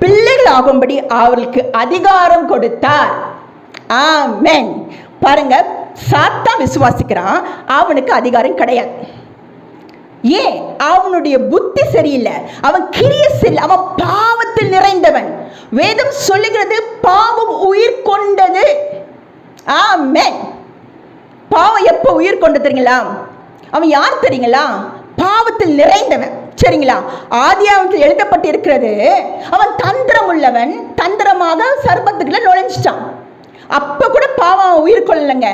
பிள்ளைகள் ஆகும்படி அவர்களுக்கு அதிகாரம் கொடுத்தார். ஆமென். பாருங்க, சாத்தான் விசுவாசிக்கிறான், அவனுக்கு அதிகாரம் கிடையாது. ஏன்? அவனுடைய புத்தி சரியில்லை, அவன் கிரிய சரியில்லை, அவன் பாவத்தில் நிறைந்தவன். வேதம் சொல்லுகிறது பாவம் உயிர் கொண்டது. ஆமென். பாவம் எப்போ உயிர் கொண்டு தெரியுங்களா? அவன் யார் தெரியுங்களா? பாவத்தில் நிறைந்தவன். சரிங்களா? ஆதியாகமத்தில் எழுதப்பட்டிருக்கிறது, அவன் தந்திரம் உள்ளவன், தந்திரமாக சர்ப்பத்துக்குள்ள நுழைஞ்சிட்டான். அப்ப கூட பாவம் உயிர் கொள்ளலைங்க.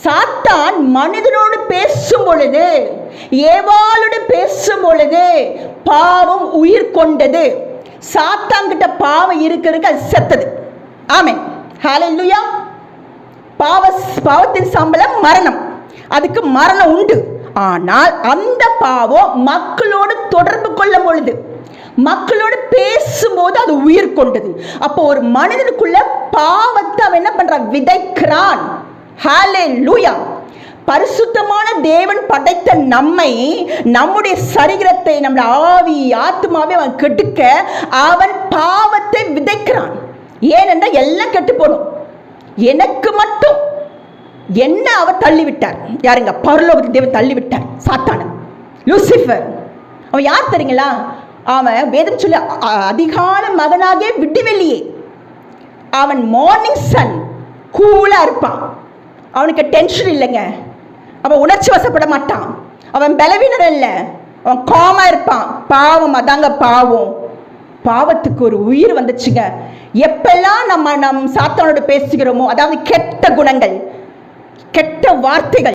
சாத்தான் மனிதனோடு பேசும் பொழுது, ஏவாளோடு பேசும் பொழுது பாவம் உயிர் கொண்டது. சாத்தான் கிட்ட பாவம் இருக்கிறதுக்கு அது செத்தது. ஆமென். ஹல்லேலூயா. பாவத்தின் சம்பளம் மரணம், அதுக்கு மரணம் உண்டு. ஆனால் அந்த பாவம் மக்களோடு தொடர்பு கொள்ளும் பொழுது, மக்களோடு பேசும்போது அது உயிர் கொண்டது. அப்போ ஒரு மனிதனுக்குள்ள பாவத்தை அவன் என்ன பண்றான்? விதைக்கிறான். ஹல்லேலூயா. பரிசுத்தமான தேவன் படைத்த நம்மை, நம்முடைய சரீரத்தை, நம்முடைய ஆவி ஆத்மாவை அவன் கெடுக்க அவன் பாவத்தை விதைக்கிறான். ஏனென்றால் எல்லாம் கெட்டு போடும். எனக்கு மட்டும் என்ன அவர் தள்ளிவிட்டார்? யாருங்க? பரலோகத்தின் தேவன் தள்ளிவிட்டார் சாத்தான, லூசிஃபர். அவன் யார் தெரியுங்களா? அவன் வேதம் சொல்லி அதிகாலை மகனாகிய விடிவெளியே. அவன் மார்னிங் சன், கூலா இருப்பான். அவனுக்கு டென்ஷன் இல்லைங்க, அவன் உணர்ச்சி வசப்பட மாட்டான், அவன் பலவீனர் இல்லை, அவன் காமா இருப்பான். பாவம், அதாங்க பாவம். பாவத்துக்கு ஒரு உயிர் வந்துச்சுங்க. எப்பெல்லாம் நம்ம சாத்தானோடு பேசுகிறோமோ, அதாவது கெட்ட குணங்கள், கெட்ட வார்த்தைகள்,